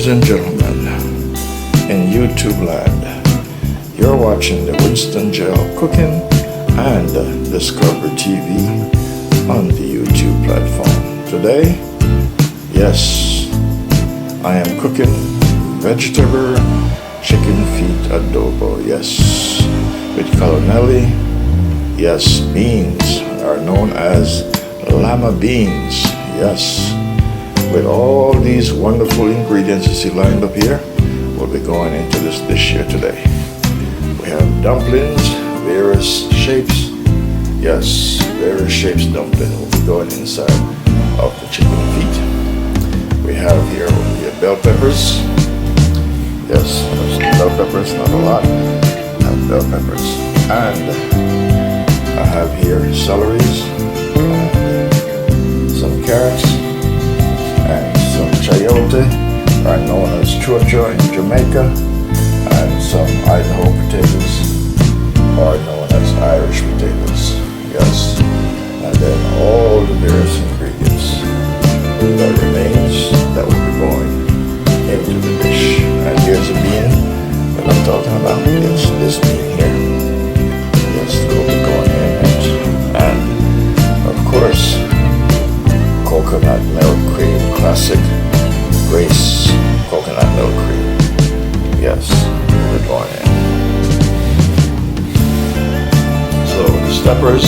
Ladies and gentlemen, in YouTube land, you're watching the Winston Gel Cooking and Discover TV on the YouTube platform. Today, yes, I am cooking vegetable chicken feet adobo, yes, with colonelli. Yes, beans are known as lima beans, yes. With all these wonderful ingredients you see lined up here, we'll be going into this dish here today. We have dumplings, various shapes. Yes, various shapes dumpling will be going inside of the chicken feet. We have here bell peppers. Yes, bell peppers, not a lot. I have bell peppers. And I have here celeries, and some carrots, and some chayote, are known as chocho in Jamaica, and some Idaho potatoes, are known as Irish potatoes. Yes, and then all the various ingredients that remains that will be going into the dish. And here's a bean that I'm talking about. Yes, this bean here. Yes, that will be going in it. And of course, coconut milk cream, classic Grace coconut milk cream. Yes, we're going in. So the steppers,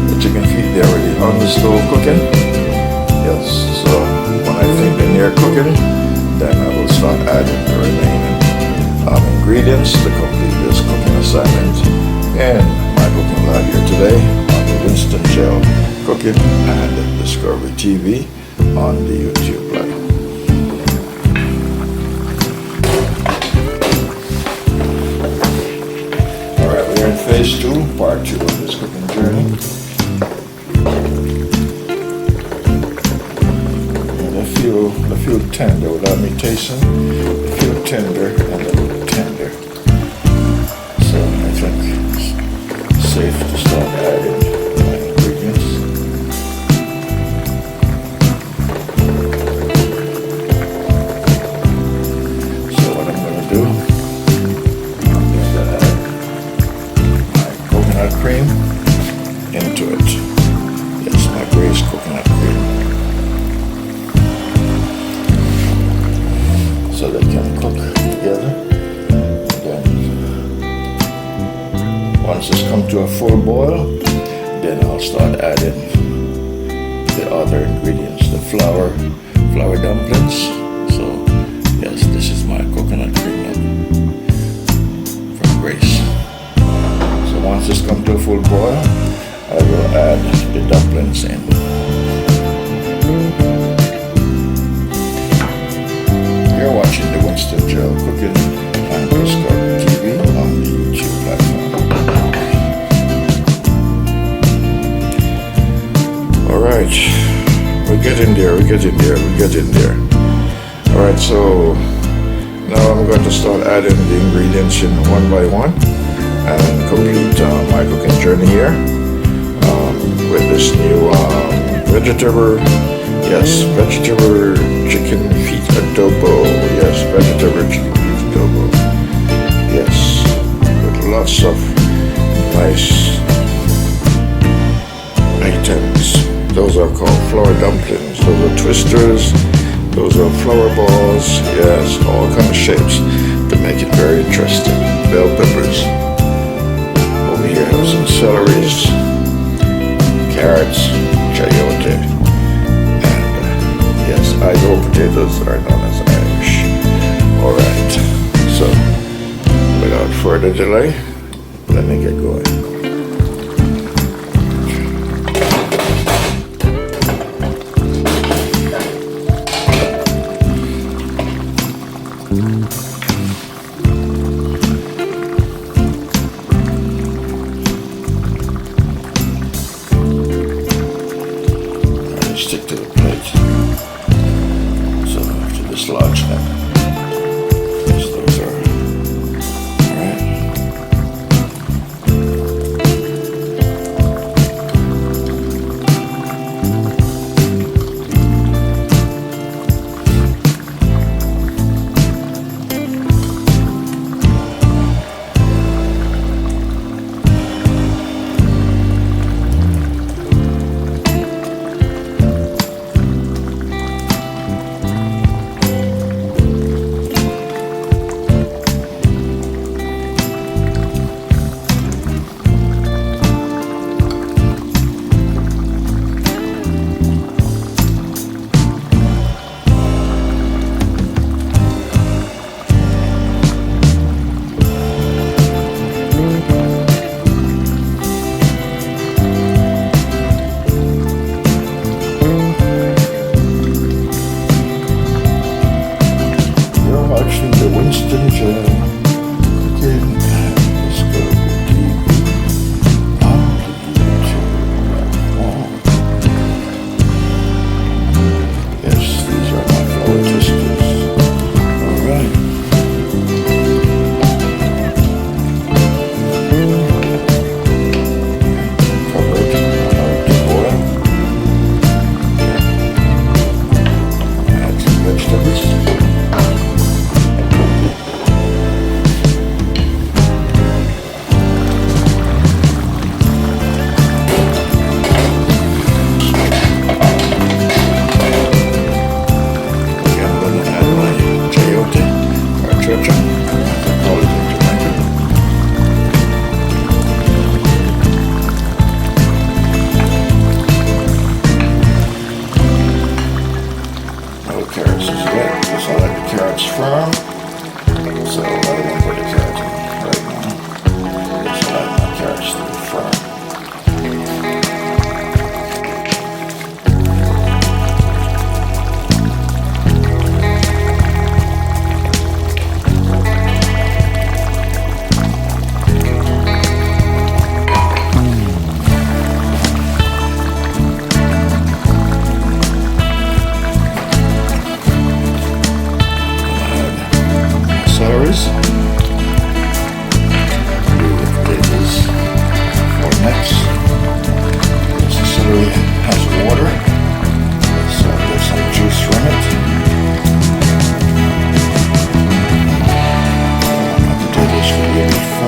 the chicken feet, they're already on the stove cooking. Yes, so when I think they're near cooking, then I will start adding the remaining ingredients to complete this cooking assignment in my cooking lab here today on the Winston Gel Cooking and Discovery TV on the YouTube platform. Alright, we're in phase 2, part 2 of this cooking journey. And I feel tender without me tasting. I feel tender and a little tender. So I think it's safe to start adding my ingredients. So what I'm going to do is to add my coconut cream into it. Yes, my Grace coconut cream. So they can cook together. And then once it's come to a full boil, then I'll start adding the other ingredients, the flour dumplings. So yes, this is my coconut cream from Grace. So once it's come to a full boil, I will add the dumplings in. You're watching the Winston Gel Cooking and Discovery TV on the YouTube platform. Alright, we're getting there. Alright, so now I'm going to start adding the ingredients in one by one and complete my cooking journey here with this new vegetable chicken feet adobo. Yes, vegetable chicken feet adobo. Yes, with lots of nice items. Those are called flour dumplings. Those are twisters. Those are flour balls. Yes, all kind of shapes to make it very interesting. Bell peppers. Over here I have some celeries, carrots, chayote, and yes, Idaho potatoes are known as Irish. Alright, so without further delay, let me get going. Stick to the plate. So to dislodge them. Yes, those are alright.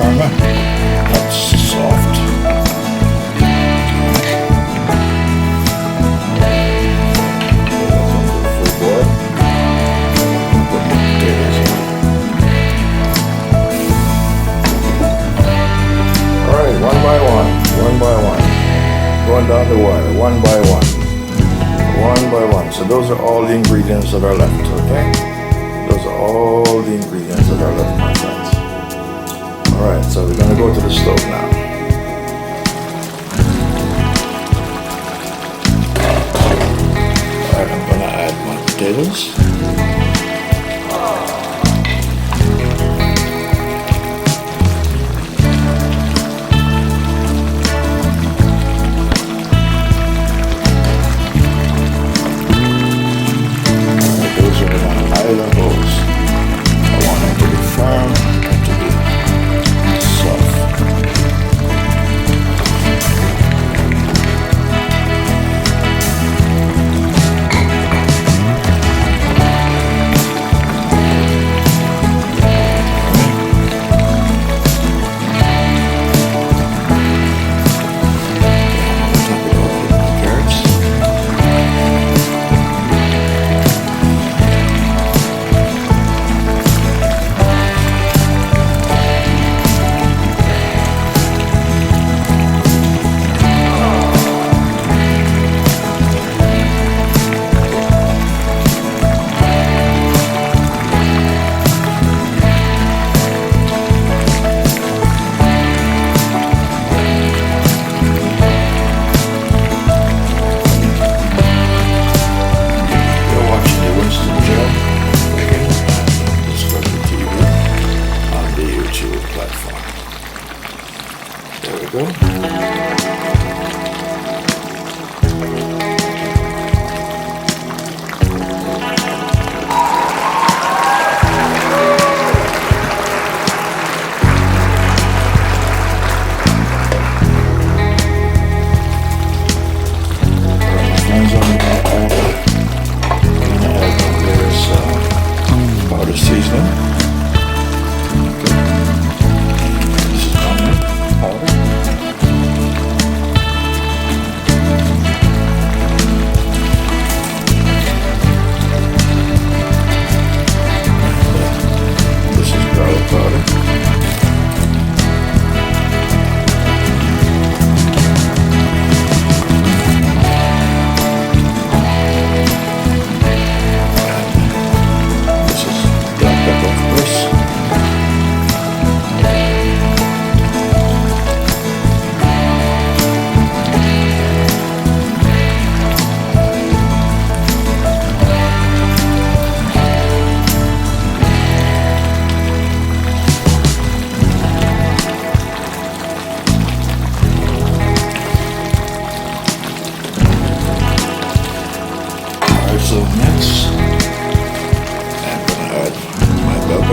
firm, not soft. Full boil. Put the potatoes in. Alright, one by one. Going down the wire, one by one. So those are all the ingredients that are left, okay? Those are all the ingredients that are left, my friends. Alright, so we're gonna go to the stove now. Alright, I'm gonna add my potatoes. Levels. I want them to be firm and to be soft.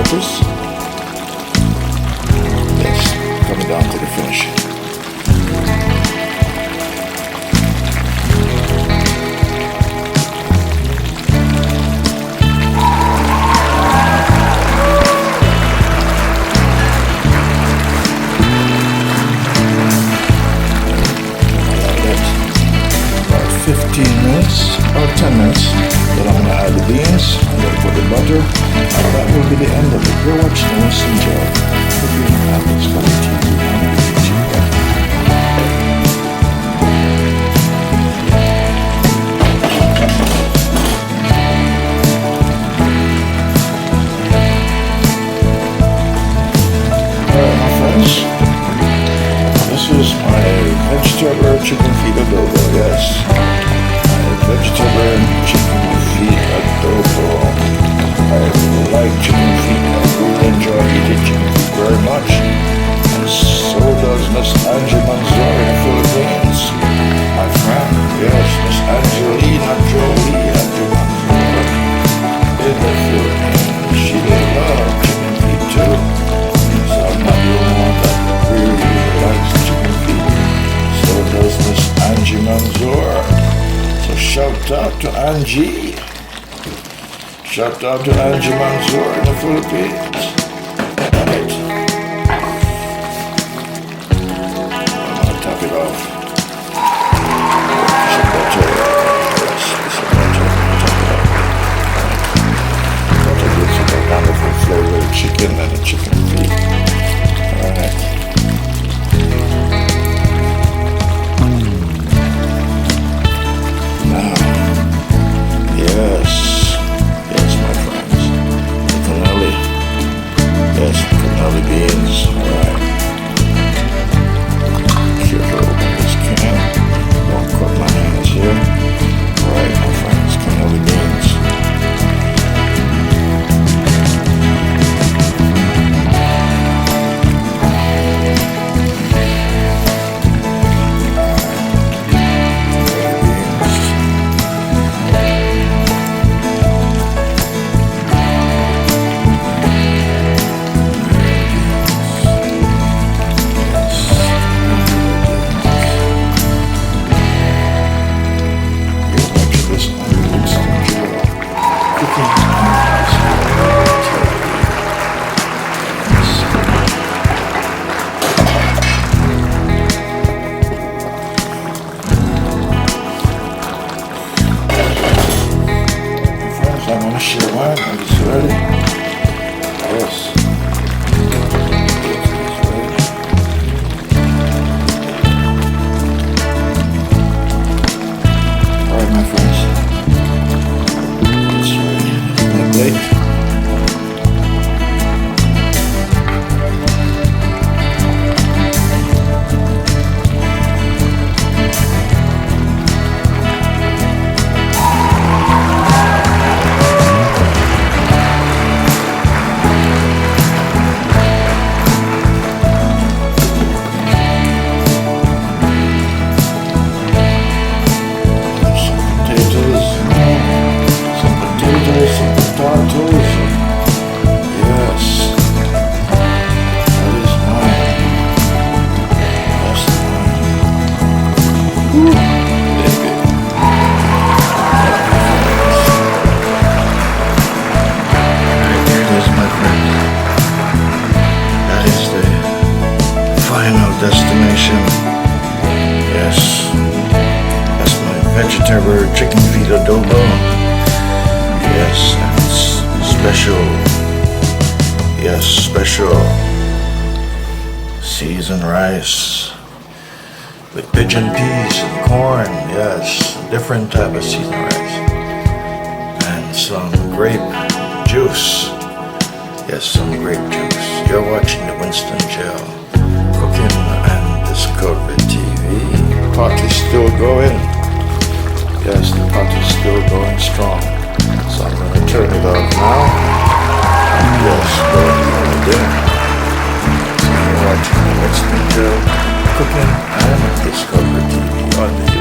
peppers. Yes, coming down to the finish. About 15 minutes, about 10 minutes. Then I'm going to add the beans. I'm going to put the butter. And that will be the end of it. You're watching Winston Joe. Cooking and Discovery TV on YouTube. Alright, my friends. This is my vegetable chicken feet adobo, yes. My vegetable chicken feet adobo. I like chicken feet. I really enjoy eating chicken feet very much. And so does Miss Angie Manzor in the Philippines. My friend, yes, Miss Angelina Jolie Angie Manzor in the Philippines. She loves chicken feet too. So I'm not the only one that really likes chicken feet. So does Miss Angie Manzor. So shout out to Angie. Shout out to Angie Manzor in the Philippines. Right. final destination. Yes, that's my vegetable chicken feet adobo. Yes, that's special. Yes, special seasoned rice with pigeon peas and corn. Yes, different type of seasoned rice. And some grape juice. Yes, some grape juice. You're watching the Winston Jail Cooking and Discovery TV. Pot is still going. Yes, the pot is still going strong. So I'm going to turn it off now. And yes, go eat my dinner. So you're watching the Winston Jail Cooking and Discovery TV on the